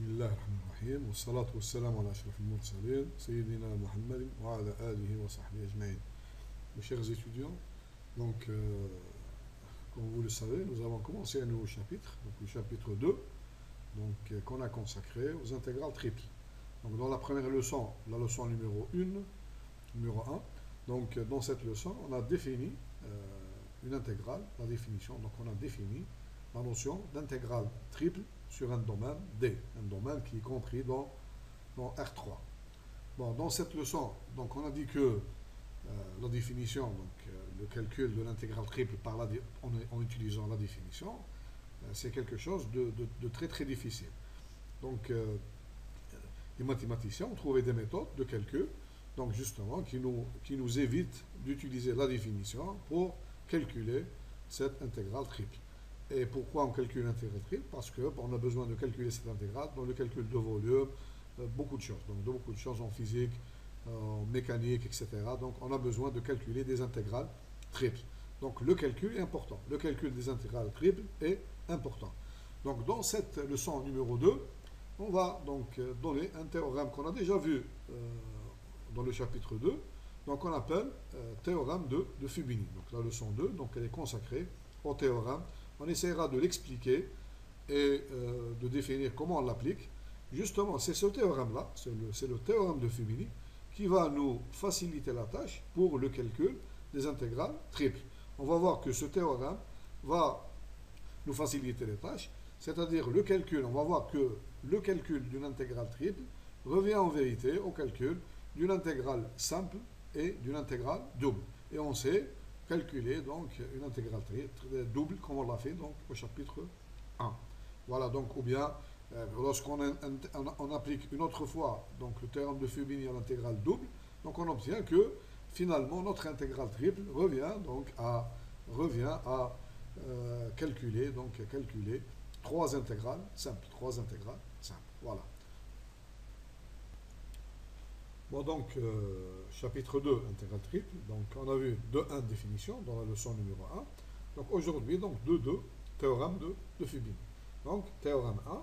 بسم الله الرحمن الرحيم والصلاة والسلام على أشرف المرسلين سيدنا محمد وعلى آله وصحبه أجمعين. Mes chers étudiants, donc comme vous le savez, nous avons commencé un nouveau chapitre, donc le chapitre 2, donc qu'on a consacré aux intégrales triples. Donc dans la première leçon, la leçon numéro 1, donc dans cette leçon, on a défini une intégrale, la définition, donc on a défini la notion d'intégrale triple sur un domaine D, un domaine qui est compris dans R3. Bon, dans cette leçon, donc on a dit que la définition, donc le calcul de l'intégrale triple en utilisant la définition, c'est quelque chose de très très difficile. Donc les mathématiciens ont trouvé des méthodes de calcul, donc justement qui nous évitent d'utiliser la définition pour calculer cette intégrale triple. Et pourquoi on calcule l'intégrale triple? Parce qu'on a besoin de calculer cette intégrale dans le calcul de volume, beaucoup de choses. Donc, beaucoup de choses en physique, en mécanique, etc. Donc, on a besoin de calculer des intégrales triples. Donc, le calcul est important. Le calcul des intégrales triples est important. Donc, dans cette leçon numéro 2, on va donc donner un théorème qu'on a déjà vu dans le chapitre 2. Donc, on appelle théorème de Fubini. Donc, la leçon 2, donc, elle est consacrée au théorème. On essaiera de l'expliquer et de définir comment on l'applique. Justement, c'est ce théorème-là, c'est le théorème de Fubini, qui va nous faciliter la tâche pour le calcul des intégrales triples. On va voir que ce théorème va nous faciliter les tâches, c'est-à-dire le calcul, on va voir que le calcul d'une intégrale triple revient en vérité au calcul d'une intégrale simple et d'une intégrale double. Et on sait calculer donc une intégrale double comme on l'a fait donc au chapitre 1. Voilà, donc ou bien lorsqu'on on applique une autre fois donc le théorème de Fubini à l'intégrale double, donc on obtient que finalement notre intégrale triple revient à calculer trois intégrales simples, voilà. Bon, donc, chapitre 2, intégrale triple. Donc, on a vu 2.1 définition dans la leçon numéro 1. Donc, aujourd'hui, donc, 2.2, théorème de Fubini. Donc, théorème 1,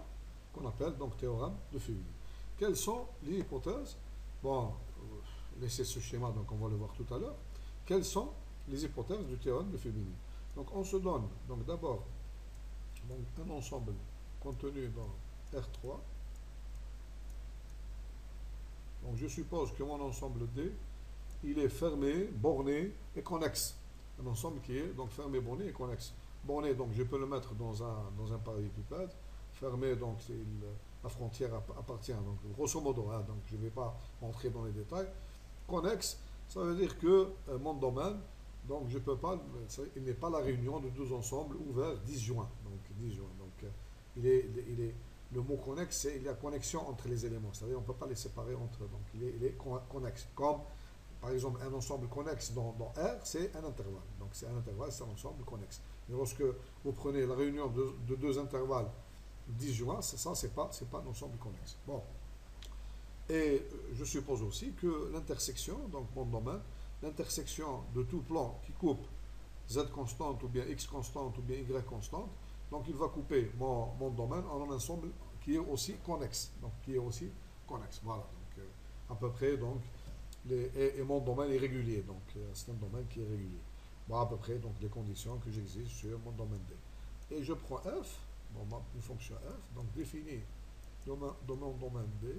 qu'on appelle donc théorème de Fubini. Quelles sont les hypothèses? Bon, laissez ce schéma, donc on va le voir tout à l'heure. Quelles sont les hypothèses du théorème de Fubini? Donc, on se donne, donc d'abord, un ensemble contenu dans R3. Donc je suppose que mon ensemble D, il est fermé, borné et connexe. Un ensemble qui est donc fermé, borné et connexe. Borné, donc je peux le mettre dans un parallélépipède. Fermé, donc la frontière appartient, donc grosso modo, hein, donc je ne vais pas entrer dans les détails. Connexe, ça veut dire que mon domaine, donc je peux pas, il n'est pas la réunion de deux ensembles ouverts disjoints. Donc disjoints. Donc le mot connexe, c'est il y a connexion entre les éléments. C'est-à-dire on ne peut pas les séparer entre eux. Donc il est connexe. Comme par exemple un ensemble connexe dans R, c'est un intervalle. Donc c'est un intervalle, c'est un ensemble connexe. Mais lorsque vous prenez la réunion de deux intervalles disjoints, ça c'est pas un ensemble connexe. Bon. Et je suppose aussi que l'intersection, donc mon domaine, l'intersection de tout plan qui coupe z constante ou bien x constante ou bien y constante, donc il va couper mon domaine en un ensemble qui est aussi connexe. Donc qui est aussi connexe. Voilà. Donc à peu près donc et mon domaine est régulier. Donc c'est un domaine qui est régulier. Bon, à peu près donc les conditions que j'exige sur mon domaine D. Et je prends f, bon, une fonction f, donc définie dans mon domaine D,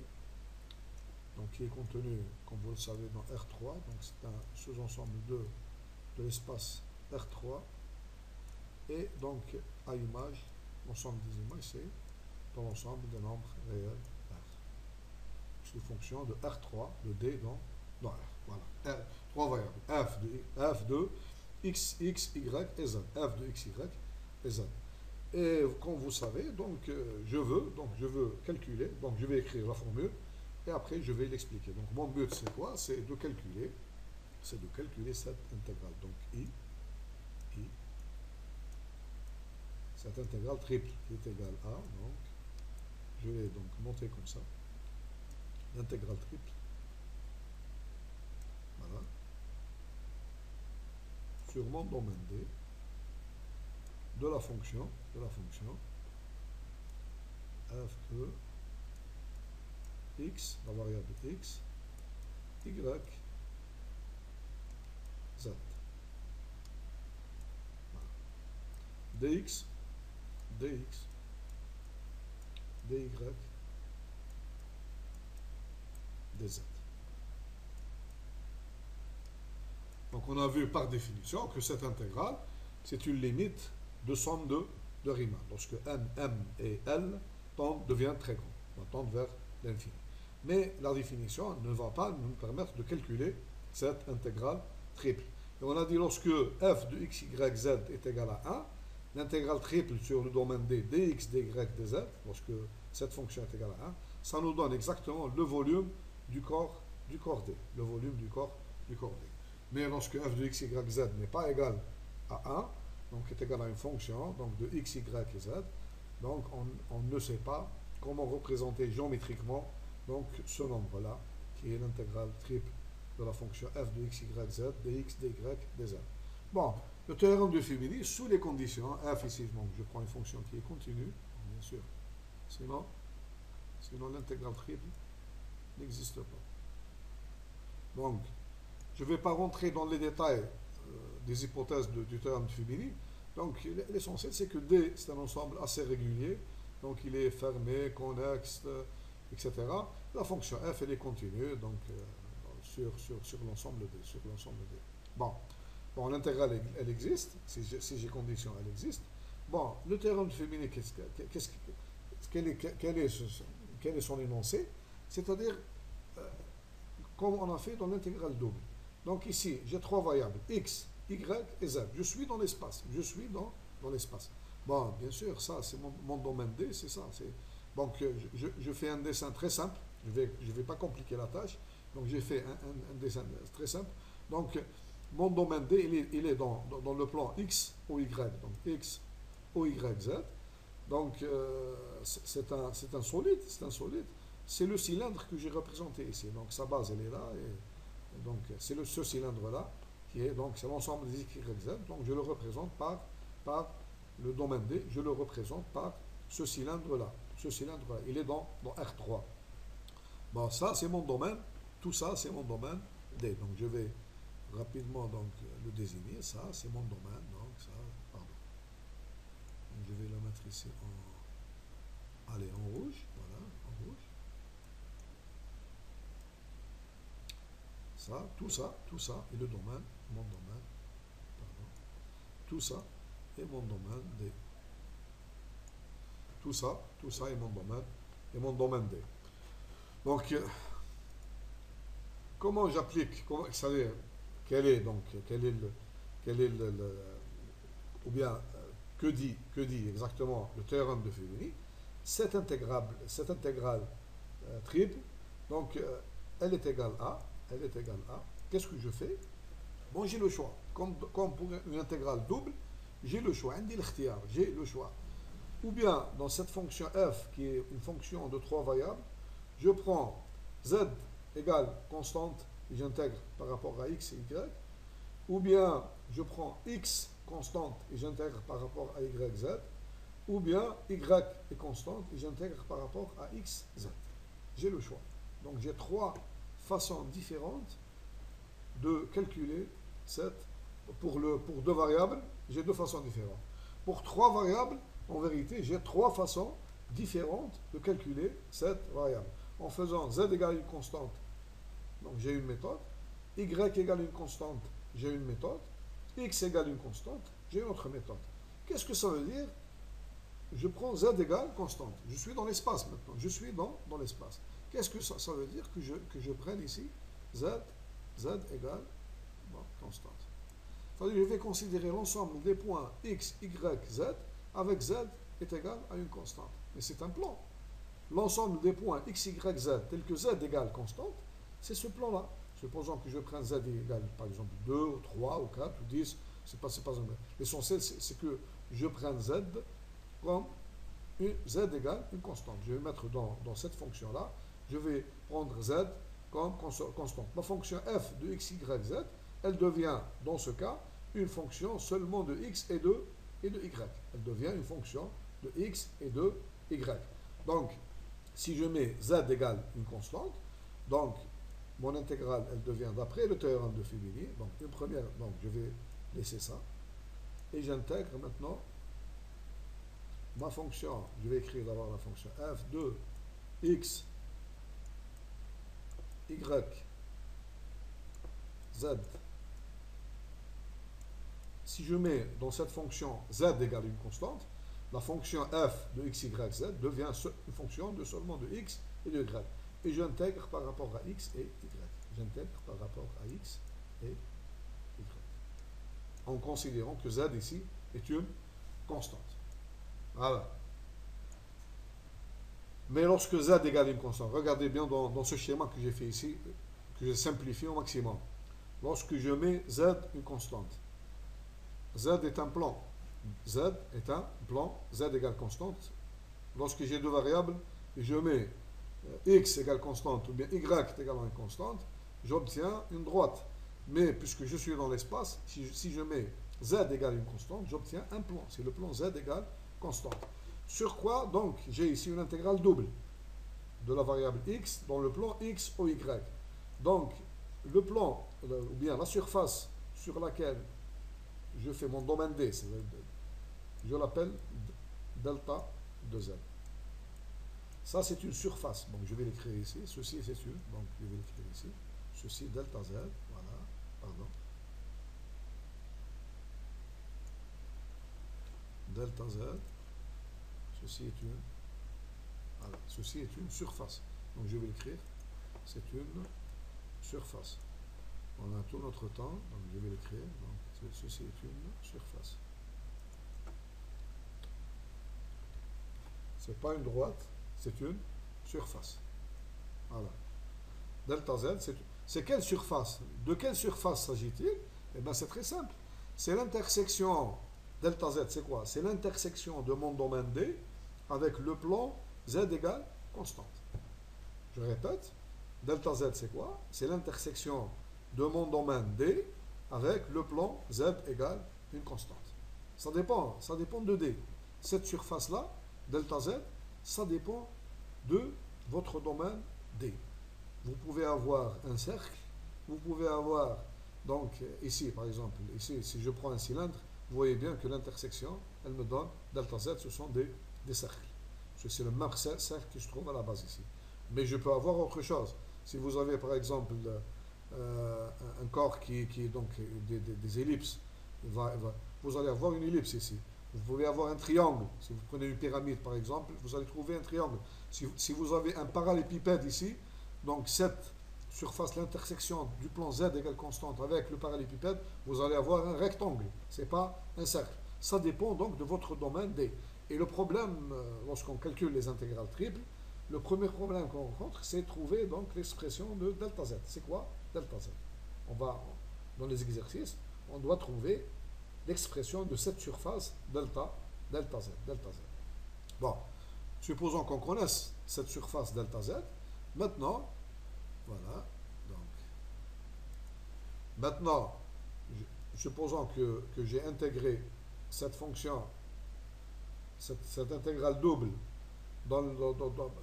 donc qui est contenu, comme vous le savez, dans R3. Donc c'est un sous-ensemble de l'espace R3. Et donc, à image, l'ensemble des images, c'est dans l'ensemble des nombres réels R. Sous fonction de R3, de D dans R. Voilà. Trois variables. F de X, Y et Z. F de X, Y et Z. Et comme vous savez, donc, je veux calculer, donc je vais écrire la formule, et après je vais l'expliquer. Donc, mon but, c'est quoi? C'est de calculer cette intégrale. Donc, I, cette intégrale triple qui est égale à, donc, je vais donc montrer comme ça, l'intégrale triple, voilà, sur mon domaine D, de la fonction f de x, la variable x, y, z. Dx, dx, dy, dz. Donc on a vu par définition que cette intégrale, c'est une limite de somme de Riemann. Lorsque m et l deviennent très grands, tendent vers l'infini. Mais la définition ne va pas nous permettre de calculer cette intégrale triple. Et on a dit lorsque f de x, y, z est égal à 1, l'intégrale triple sur le domaine D, dx, dy, dz, lorsque cette fonction est égale à 1, ça nous donne exactement le volume du corps D, le volume du corps D. Mais lorsque f de x, y, z n'est pas égal à 1, donc est égal à une fonction donc de x, y et z, donc on ne sait pas comment représenter géométriquement donc ce nombre-là, qui est l'intégrale triple de la fonction f de x, y, z, dx, dy, dz. Bon, le théorème de Fibini, sous les conditions, f ici, donc je prends une fonction qui est continue, bien sûr, sinon l'intégrale triple n'existe pas. Donc, je ne vais pas rentrer dans les détails des hypothèses du théorème de Fibini. Donc, l'essentiel, c'est que D, c'est un ensemble assez régulier, donc il est fermé, connexe, etc. La fonction f, elle est continue, donc sur l'ensemble D. Bon, l'intégrale, elle existe, si j'ai condition, elle existe. Bon, le théorème de Fibini, quel est son énoncé? C'est-à-dire, comme on a fait dans l'intégrale double. Donc ici, j'ai trois variables, x, y et z. Je suis dans l'espace. Dans l'espace. Bon, bien sûr, ça, c'est mon domaine D, c'est ça. Donc, je fais un dessin très simple. Je vais pas compliquer la tâche. Donc, j'ai fait un dessin très simple. Donc, mon domaine D, il est dans le plan x, ou y. Donc, x, o, y, z. Donc, c'est un solide. C'est le cylindre que j'ai représenté ici. Donc, sa base, elle est là. Et donc, c'est ce cylindre-là qui est, donc, c'est l'ensemble des x, y, z. Donc, je le représente par le domaine D. Je le représente par ce cylindre-là. Il est dans R3. Bon, ça, c'est mon domaine. Tout ça, c'est mon domaine D. Donc, je vais rapidement donc, le désigner. Ça, c'est mon domaine. Donc, ça, pardon. Donc, je vais le mettre ici en rouge. Voilà, en rouge. Ça, tout ça est le domaine, mon domaine, pardon. Tout ça est mon domaine D. Tout ça est mon domaine D. Donc, comment j'applique, c'est-à-dire, quel est ou bien, que dit exactement le théorème de Fibini? Cette intégrale triple, donc, elle est égale à, qu'est-ce que je fais? Bon, j'ai le choix. Comme pour une intégrale double, j'ai le choix. J'ai le choix. Ou bien, dans cette fonction f, qui est une fonction de trois variables, je prends z égale constante et j'intègre par rapport à x et y. Ou bien, je prends x constante et j'intègre par rapport à y, z. Ou bien, y est constante et j'intègre par rapport à x, z. J'ai le choix. Donc, j'ai trois façons différentes de calculer pour deux variables, j'ai deux façons différentes. Pour trois variables, en vérité, j'ai trois façons différentes de calculer cette variable. En faisant z égale une constante, donc j'ai une méthode, y égale une constante, j'ai une méthode, x égale une constante, j'ai une autre méthode. Qu'est-ce que ça veut dire? Je prends z égale constante. Je suis dans l'espace maintenant. Je suis dans l'espace. Qu'est-ce que ça veut dire que je prenne ici z égale constante. C'est-à-dire que je vais considérer l'ensemble des points x, y, z avec z est égal à une constante. Mais c'est un plan. L'ensemble des points x, y, z tel que z égale constante, c'est ce plan-là. Supposons que je prenne z égale par exemple 2, ou 3, ou 4, ou 10. C'est pas l'essentiel, c'est que je prenne z comme z égale une constante. Je vais mettre dans cette fonction-là, je vais prendre z comme constante. Ma fonction f de x, y, z, elle devient, dans ce cas, une fonction seulement de x et de y. Elle devient une fonction de x et de y. Donc, si je mets z égale une constante, donc mon intégrale, elle devient d'après le théorème de Fibini. Donc une première, donc je vais laisser ça. Et j'intègre maintenant ma fonction. Je vais écrire d'abord la fonction f de x, y, z. Si je mets dans cette fonction z égale une constante, la fonction f de x, y, z devient une fonction de seulement de x et de y. Et j'intègre par rapport à x et y. J'intègre par rapport à x et y. En considérant que z ici est une constante. Voilà. Mais lorsque z égale une constante, regardez bien dans ce schéma que j'ai fait ici, que j'ai simplifié au maximum. Lorsque je mets z une constante, z est un plan. Z est un plan, z égale constante. Lorsque j'ai deux variables, je mets x égale constante ou bien y est également une constante, j'obtiens une droite. Mais puisque je suis dans l'espace, si je mets z égale une constante, j'obtiens un plan. C'est le plan z égale constante. Sur quoi, donc, j'ai ici une intégrale double de la variable x dans le plan x au y. Donc, le plan, ou bien la surface sur laquelle je fais mon domaine D, je l'appelle delta de z. Ça, c'est une surface. Donc, je vais l'écrire ici. Ceci, c'est une. Donc, je vais l'écrire ici. Ceci, delta z. Voilà. Pardon. Delta z. Ceci est une. Voilà. Ceci est une surface. Donc, je vais l'écrire. C'est une surface. On a tout notre temps. Donc, je vais l'écrire. Donc, ceci est une surface. C'est pas une droite. C'est une surface. Voilà. Delta Z, c'est quelle surface? De quelle surface s'agit-il? Eh bien, c'est très simple. C'est l'intersection, delta Z, c'est quoi? C'est l'intersection de mon domaine D avec le plan Z égale constante. Je répète, delta Z, c'est quoi? C'est l'intersection de mon domaine D avec le plan Z égale une constante. Ça dépend de D. Cette surface-là, delta Z, ça dépend de votre domaine D. Vous pouvez avoir un cercle, vous pouvez avoir, donc ici par exemple, ici si je prends un cylindre, vous voyez bien que l'intersection, elle me donne delta Z, ce sont des cercles. C'est le même cercle que je trouve à la base ici. Mais je peux avoir autre chose. Si vous avez par exemple un corps qui est donc des ellipses, vous allez avoir une ellipse ici. Vous pouvez avoir un triangle. Si vous prenez une pyramide, par exemple, vous allez trouver un triangle. Si vous avez un parallélépipède ici, donc cette surface, l'intersection du plan Z égale constante avec le parallélépipède, vous allez avoir un rectangle. Ce n'est pas un cercle. Ça dépend donc de votre domaine D. Et le problème, lorsqu'on calcule les intégrales triples, le premier problème qu'on rencontre, c'est trouver donc l'expression de delta Z. C'est quoi delta Z? Dans les exercices, on doit trouver l'expression de cette surface delta Z. Bon, supposons qu'on connaisse cette surface delta Z. Maintenant, voilà, donc, maintenant, supposons que j'ai intégré cette fonction, cette intégrale double,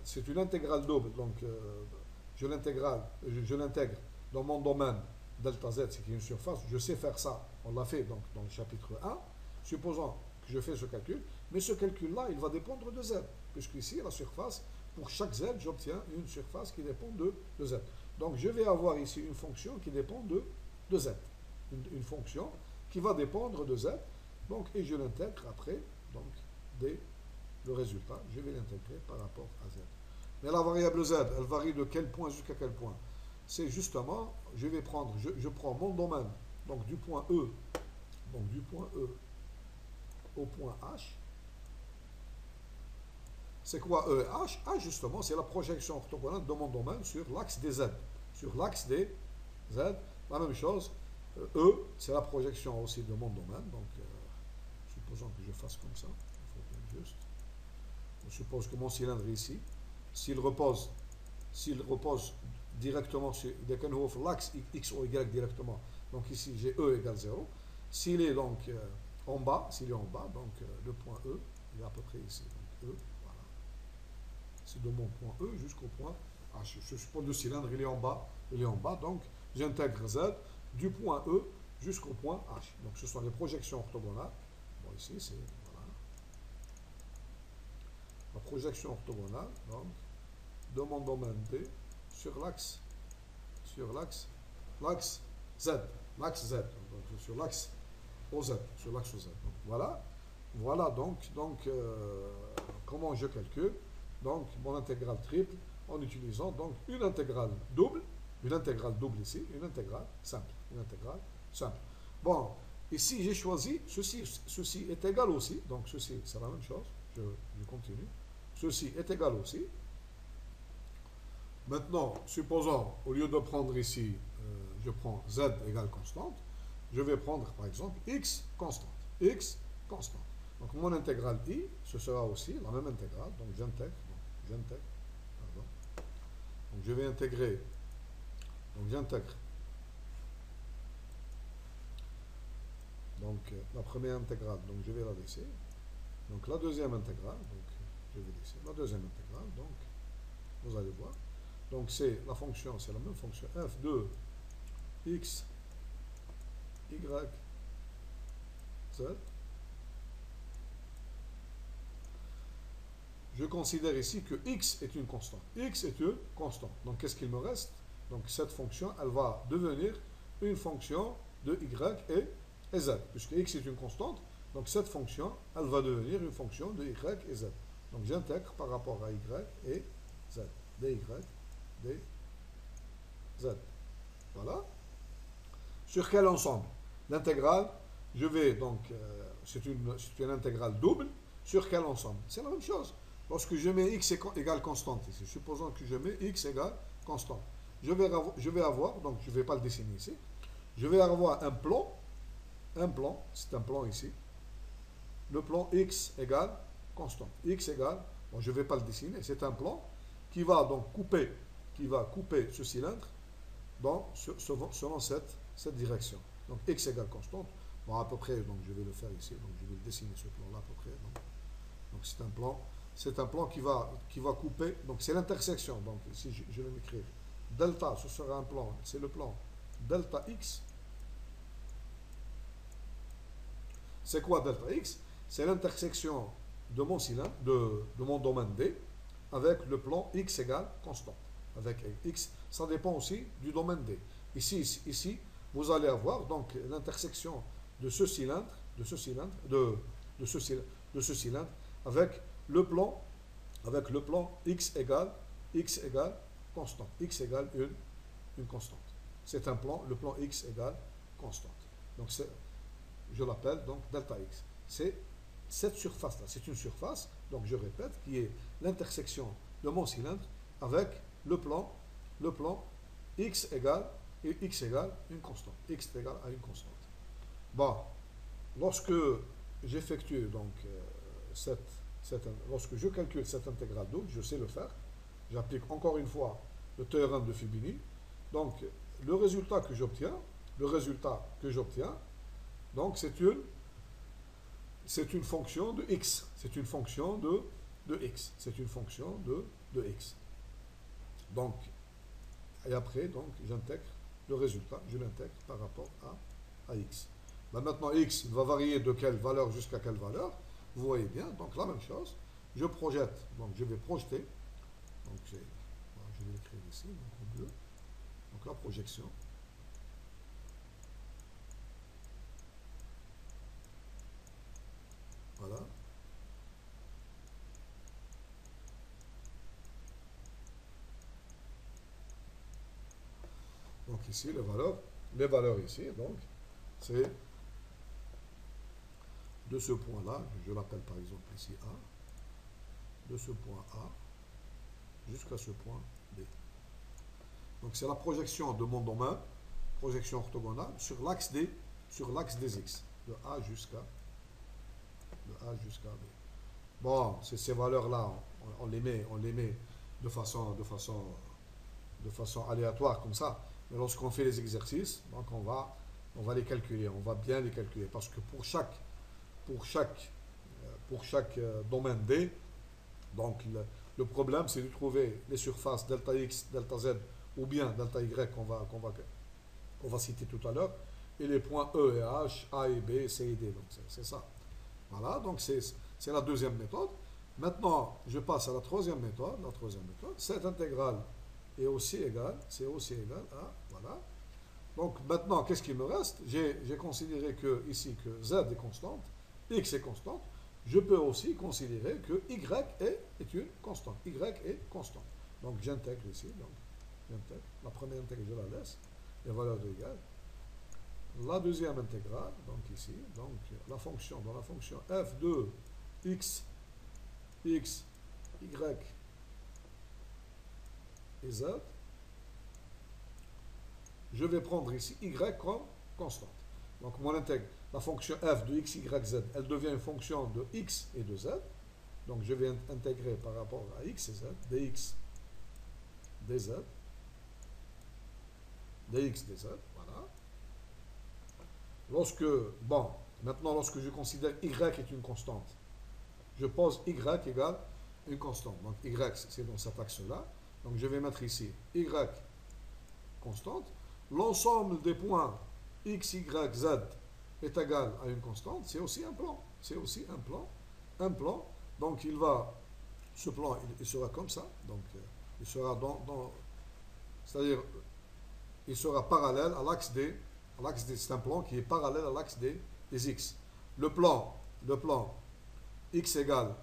c'est une intégrale double, donc je l'intègre dans mon domaine delta Z, c'est une surface, je sais faire ça, on l'a fait donc dans le chapitre 1, supposons que je fais ce calcul, mais ce calcul-là, il va dépendre de Z, puisque ici, la surface, pour chaque Z, j'obtiens une surface qui dépend de Z. Donc je vais avoir ici une fonction qui dépend de Z, une fonction qui va dépendre de Z, donc, et je l'intègre après, donc, le résultat, je vais l'intégrer par rapport à Z. Mais la variable Z, elle varie de quel point jusqu'à quel point? C'est justement, je prends mon domaine, donc du point E, au point H. C'est quoi E et H? H, justement, c'est la projection orthogonale de mon domaine sur l'axe des Z. Sur l'axe des Z, la même chose. E, c'est la projection aussi de mon domaine. Donc, supposons que je fasse comme ça. Il faut bien juste. On suppose que mon cylindre ici, s'il repose directement sur l'axe X ou Y directement, donc ici j'ai E égale 0. S'il est donc en bas, donc le point E, il est à peu près ici. Donc E, voilà. c'est de mon point E jusqu'au point H. Je suppose le cylindre, il est en bas, donc j'intègre Z du point E jusqu'au point H. Donc ce sont les projections orthogonales. Bon, ici, c'est voilà, la projection orthogonale donc, de mon domaine D sur l'axe Z, l'axe Z, donc sur l'axe OZ, sur l'axe OZ. Donc, voilà donc comment je calcule donc mon intégrale triple en utilisant donc une intégrale double ici, une intégrale simple. Bon, ici j'ai choisi ceci est égal aussi, donc ceci c'est la même chose, je continue, ceci est égal aussi. Maintenant, supposons, au lieu de prendre ici, je prends Z égale constante, je vais prendre par exemple X constante. Donc mon intégrale I, ce sera aussi la même intégrale, donc j'intègre, pardon. Donc je vais intégrer, donc j'intègre, donc la première intégrale, donc je vais la laisser, donc la deuxième intégrale, donc je vais laisser la deuxième intégrale, donc vous allez voir, donc c'est la fonction, c'est la même fonction, f de x, y, z. Je considère ici que x est une constante. Donc, qu'est-ce qu'il me reste? Donc, cette fonction, elle va devenir une fonction de y et z. Puisque x est une constante, donc cette fonction, elle va devenir une fonction de y et z. Donc, j'intègre par rapport à y et z. dy, dz. Voilà. Sur quel ensemble? L'intégrale, je vais donc, c'est une intégrale double. Sur quel ensemble? C'est la même chose. Lorsque je mets x égale constante ici, supposons que je mets x égale constante, je vais avoir, donc je ne vais pas le dessiner ici, je vais avoir un plan, c'est un plan ici, le plan x égale constante, x égale, bon je ne vais pas le dessiner, c'est un plan qui va donc couper ce cylindre selon cette direction. Donc x égale constante, bon à peu près, donc je vais le faire ici, donc je vais le dessiner ce plan-là à peu près, donc c'est un plan. C'est un plan qui va couper, donc c'est l'intersection, donc ici je vais m'écrire delta, ce sera un plan, c'est le plan delta x. C'est quoi delta x? C'est l'intersection de mon cylindre, de mon domaine D, avec le plan x égale constante. Avec x, ça dépend aussi du domaine D. Ici, vous allez avoir donc l'intersection de ce cylindre, avec le plan x égale constante. X égale une constante. C'est un plan, le plan x égale constante. Donc je l'appelle donc delta x. C'est cette surface-là. C'est une surface, donc je répète, qui est l'intersection de mon cylindre avec le plan x égale une constante. X égale à une constante. Bon, lorsque j'effectue donc lorsque je calcule cette intégrale double, je sais le faire. J'applique encore une fois le théorème de Fibini. Donc, le résultat que j'obtiens, donc c'est une fonction de x. C'est une fonction de x. C'est une fonction de x. Donc, et après, donc, j'intègre le résultat, je l'intègre par rapport à x. Ben maintenant, x va varier de quelle valeur jusqu'à quelle valeur. Vous voyez bien, donc la même chose, je projette, donc je vais projeter, donc je vais l'écrire ici, donc en bleu, donc la projection, voilà, donc ici les valeurs ici, donc c'est de ce point-là, je l'appelle par exemple ici A, de ce point A jusqu'à ce point B. Donc c'est la projection de mon domaine, projection orthogonale, sur l'axe des x, de A jusqu'à B. Bon, ces valeurs-là, on les met de façon aléatoire comme ça. Mais lorsqu'on fait les exercices, donc on va les calculer, on va bien les calculer, parce que pour chaque domaine D, donc Le problème, c'est de trouver les surfaces delta x, delta z ou bien delta y qu'on va citer tout à l'heure, et les points E et H, A et B, C et D. Donc c'est ça. Voilà, donc c'est la deuxième méthode. Maintenant, je passe à la troisième méthode. La troisième méthode, cette intégrale est aussi égale, c'est aussi égal à, voilà. Donc maintenant, qu'est-ce qu'il me reste? J'ai considéré que ici que z est constante, x est constante. Je peux aussi considérer que y est une constante. Y est constante. Donc j'intègre ici. Donc j'intègre. La première intégrale, je la laisse. Les valeurs de y. La deuxième intégrale, donc ici, donc la fonction, dans la fonction f de x, y et z, je vais prendre ici y comme constante. Donc mon intègre, la fonction f de x, y, z, elle devient une fonction de x et de z. Donc je vais intégrer par rapport à x et z, dx, dz, dx, dz, voilà. Maintenant lorsque je considère y est une constante, je pose y égale une constante. Donc y c'est dans cet axe-là. Donc je vais mettre ici y constante. L'ensemble des points x, y, z est égal à une constante. C'est aussi un plan. C'est aussi un plan. Un plan. Donc ce plan, il sera comme ça. Donc il sera c'est-à-dire, il sera parallèle à l'axe des, c'est un plan qui est parallèle à l'axe des x. Le plan x égale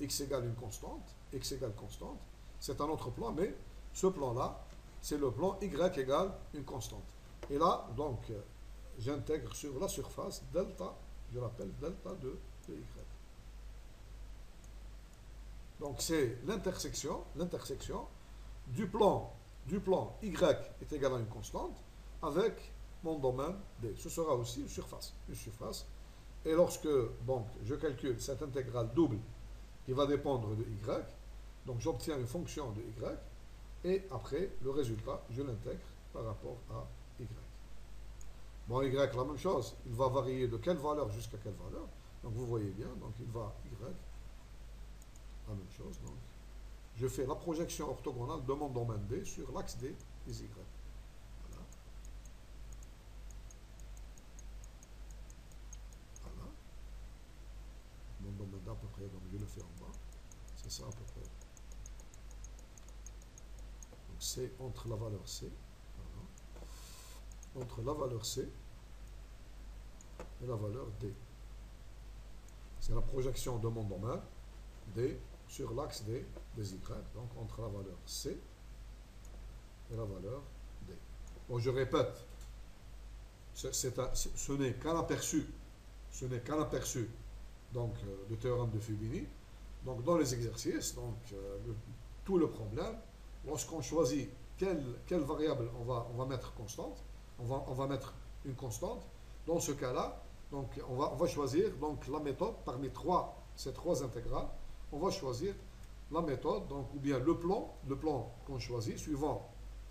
une constante, x égale constante, c'est un autre plan, mais ce plan-là, c'est le plan y égale une constante. Et là, donc, j'intègre sur la surface delta, je l'appelle delta de y. Donc c'est l'intersection du plan y est égal à une constante avec mon domaine D. Ce sera aussi une surface. Et lorsque donc, je calcule cette intégrale double qui va dépendre de y, donc j'obtiens une fonction de y, et après, le résultat, je l'intègre par rapport à y. Bon, y, la même chose, il va varier de quelle valeur jusqu'à quelle valeur. Donc vous voyez bien, donc il va y, la même chose. Donc je fais la projection orthogonale de mon domaine D sur l'axe des y. Voilà. Voilà. Mon domaine D à peu près, donc je le fais en bas. C'est ça à peu près. Donc c'est entre la valeur C. Voilà. Entre la valeur C et la valeur D. C'est la projection de mon domaine D sur l'axe des y, donc entre la valeur C et la valeur D. Bon, je répète, ce n'est qu'un aperçu, donc, du théorème de Fubini. Donc, dans les exercices, donc, tout le problème, lorsqu'on choisit quelle variable on va mettre constante, on va mettre une constante, dans ce cas-là, donc, on va choisir donc, la méthode parmi ces trois intégrales. On va choisir la méthode, donc, ou bien le plan qu'on choisit, suivant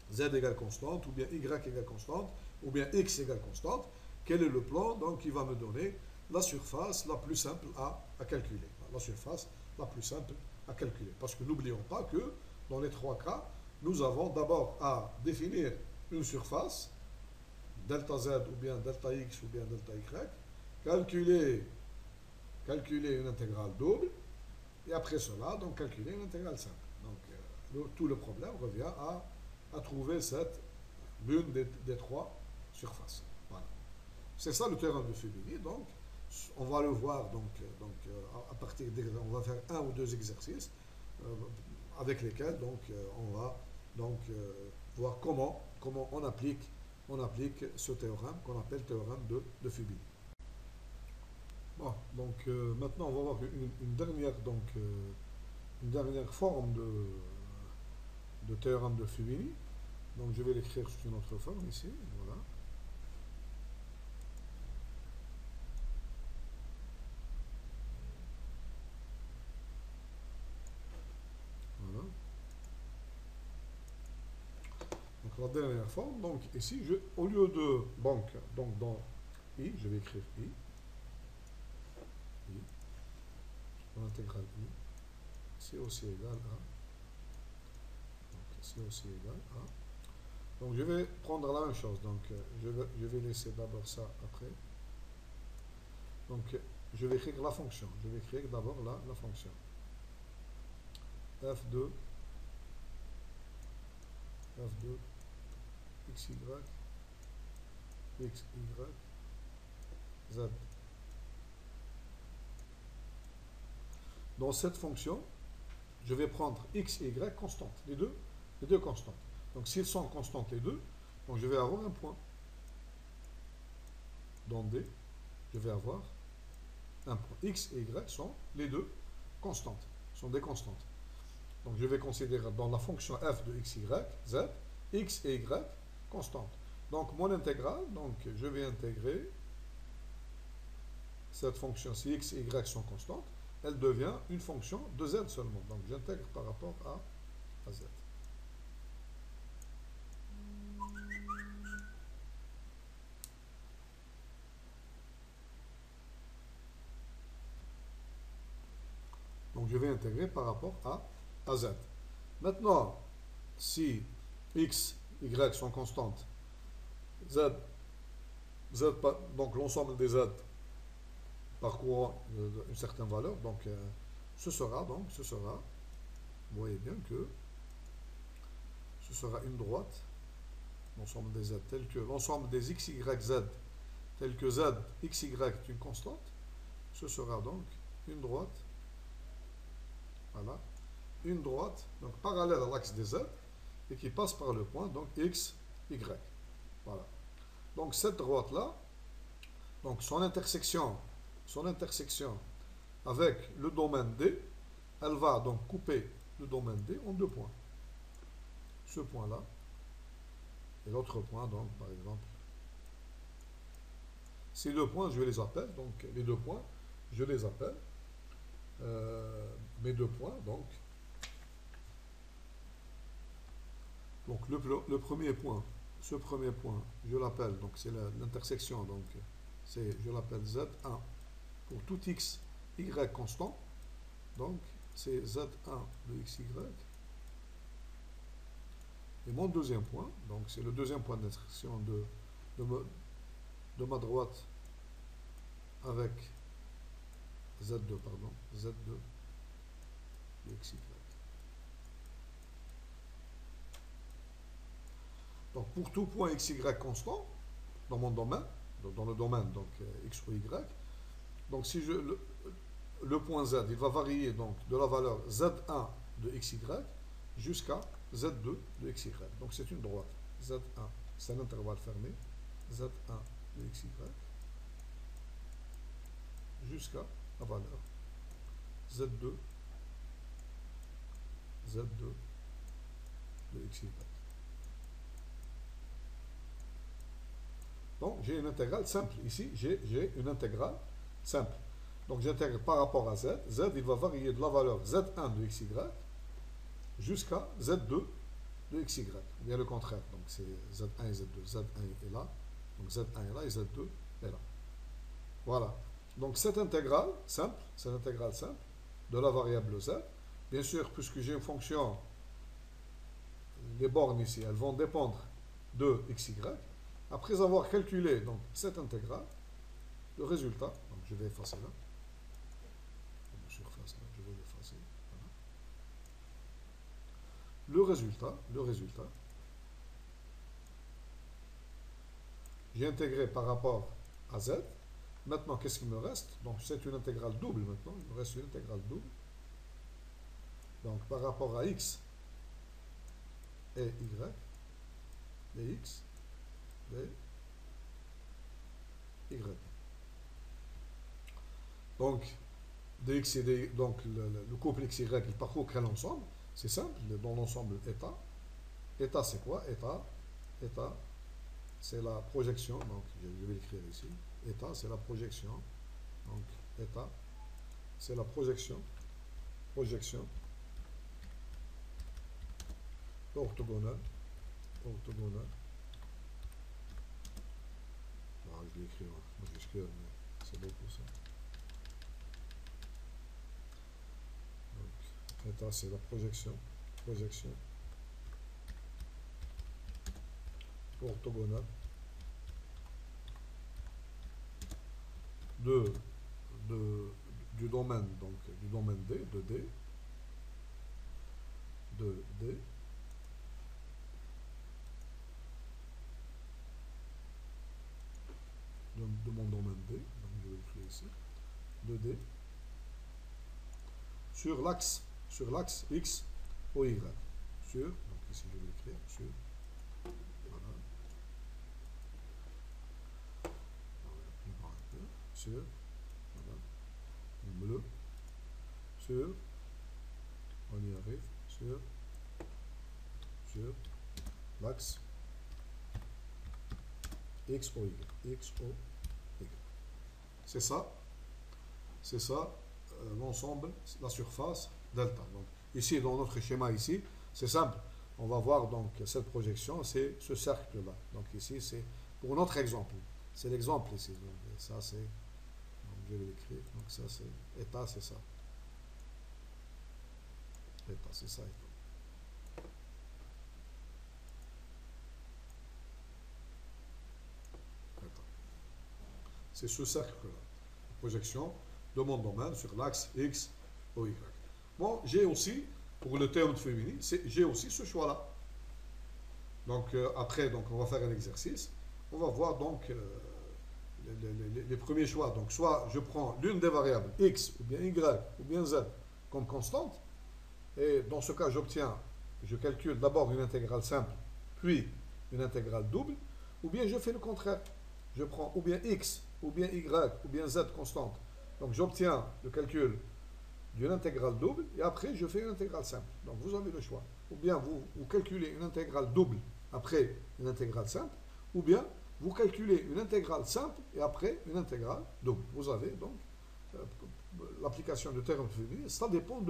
z égale constante, ou bien y égale constante, ou bien x égale constante. Quel est le plan donc, qui va me donner la surface la plus simple à calculer. La surface la plus simple à calculer. Parce que n'oublions pas que dans les trois cas, nous avons d'abord à définir une surface, delta z ou bien delta x ou bien delta y, calculer une intégrale double, et après cela, donc calculer une intégrale simple. Donc tout le problème revient à trouver l'une des trois surfaces. Voilà. C'est ça le théorème de Fubini. Donc on va le voir à partir on va faire un ou deux exercices avec lesquels on va voir comment on applique ce théorème qu'on appelle théorème de Fubini. Bon, donc maintenant on va voir une dernière forme de théorème de Fubini. Donc je vais l'écrire sous une autre forme ici, voilà. Voilà. Donc la dernière forme, donc ici, au lieu de donc dans I, je vais écrire I. L'intégrale I, c'est aussi égal à c'est aussi égal à. Donc je vais prendre la même chose. Donc je vais laisser d'abord ça après. Donc je vais écrire la fonction. Je vais écrire d'abord la fonction. F2 xy xy z. Dans cette fonction, je vais prendre x et y constantes, les deux constantes. Donc s'ils sont constantes les deux, donc je vais avoir un point. Dans D, je vais avoir un point. X et y sont les deux constantes, sont des constantes. Donc je vais considérer dans la fonction f de x, y, z, x et y constantes. Donc mon intégrale, donc je vais intégrer cette fonction, si x et y sont constantes, elle devient une fonction de z seulement. Donc j'intègre par rapport à z. Donc je vais intégrer par rapport à z. Maintenant, si x, y sont constantes, z, donc l'ensemble des z parcourant une certaine valeur, donc ce sera, vous voyez bien que ce sera une droite, l'ensemble des z, tel que l'ensemble des x, y, z, tel que z, x, y est une constante, ce sera donc une droite, voilà, une droite, donc parallèle à l'axe des z, et qui passe par le point, donc x, y. Voilà. Donc cette droite-là, donc son intersection avec le domaine D, elle va donc couper le domaine D en deux points. Ce point-là et l'autre point, donc par exemple. Ces deux points, je les appelle, donc les deux points, je les appelle mes deux points, donc le premier point, ce premier point, je l'appelle, donc c'est l'intersection, donc je l'appelle Z1 pour tout x, y constant, donc c'est Z1 de xy. Et mon deuxième point, donc c'est le deuxième point d'intersection de ma droite avec Z2, pardon, Z2 de xy. Donc pour tout point xy constant dans mon domaine, dans le domaine donc x ou y, donc si le point z, il va varier donc de la valeur z1 de xy jusqu'à z2 de xy. Donc c'est une droite. Z1, c'est un intervalle fermé. Z1 de xy jusqu'à la valeur z2 de xy. Donc j'ai une intégrale simple. Ici, j'ai une intégrale simple. Donc j'intègre par rapport à z. Z, il va varier de la valeur z1 de xy jusqu'à z2 de xy. Ou bien le contraire. Donc c'est z1 et z2. Z1 est là. Donc z1 est là et z2 est là. Voilà. Donc cette intégrale simple de la variable z, bien sûr, puisque j'ai une fonction, les bornes ici, elles vont dépendre de xy. Après avoir calculé donc, cette intégrale, le résultat, donc je vais effacer là, surface là, je vais l'effacer. Voilà. Le résultat, j'ai intégré par rapport à z. Maintenant, qu'est-ce qu'il me reste? Donc c'est une intégrale double maintenant, il me reste une intégrale double. Donc par rapport à x et y, dx, y. Donc, dx et dy, donc le couple xy, il parcourt quel ensemble? C'est simple, dans l'ensemble état. État, c'est quoi? État, c'est la projection, donc je vais l'écrire ici. État, c'est la projection. Donc, état, c'est la projection orthogonale. Ah, je l'ai écrit en majuscule, mais c'est beaucoup ça. Donc, état, c'est la projection orthogonal de, du domaine, donc du domaine D, de D, de mon domaine D, donc je vais l'écrire ici, de D, sur l'axe X au Y. Sur, donc ici je vais l'écrire, sur, voilà, plus grand un peu, sur, voilà, en bleu, sur, on y arrive, sur l'axe X O Y. X O Y. C'est ça l'ensemble, la surface delta. Donc ici, dans notre schéma ici, c'est simple. On va voir donc cette projection, c'est ce cercle-là. Donc ici, c'est pour notre exemple. C'est l'exemple ici. Donc, ça, c'est. Donc, je vais l'écrire. Donc ça, c'est. État, c'est ça. État, c'est ça. C'est ce cercle-là. Projection de mon domaine sur l'axe X ou Y. Bon, j'ai aussi, pour le terme de féminin, j'ai aussi ce choix-là. Donc, après, donc, on va faire un exercice. On va voir donc les premiers choix. Donc, soit je prends l'une des variables X ou bien Y ou bien Z comme constante. Et dans ce cas, je calcule d'abord une intégrale simple, puis une intégrale double. Ou bien je fais le contraire. Je prends ou bien X ou bien Y ou bien Z constante. Donc j'obtiens le calcul d'une intégrale double et après je fais une intégrale simple. Donc vous avez le choix. Ou bien vous calculez une intégrale double après une intégrale simple, ou bien vous calculez une intégrale simple et après une intégrale double. Vous avez donc l'application de terme féminin. Ça dépend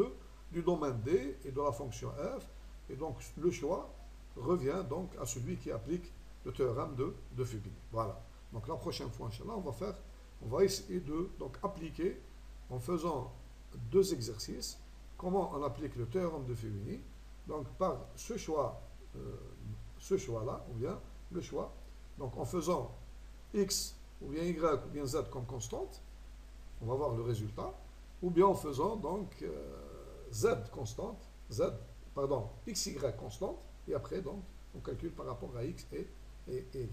du domaine D et de la fonction f. Et donc le choix revient donc à celui qui applique le théorème de Fubini. Voilà. Donc la prochaine fois, Inch'Allah, on va essayer de donc, appliquer, en faisant deux exercices, comment on applique le théorème de Fubini, donc par ce choix-là, ou bien le choix, donc en faisant x, ou bien y, ou bien z comme constante, on va voir le résultat, ou bien en faisant donc xy constante, et après donc on calcule par rapport à x et y.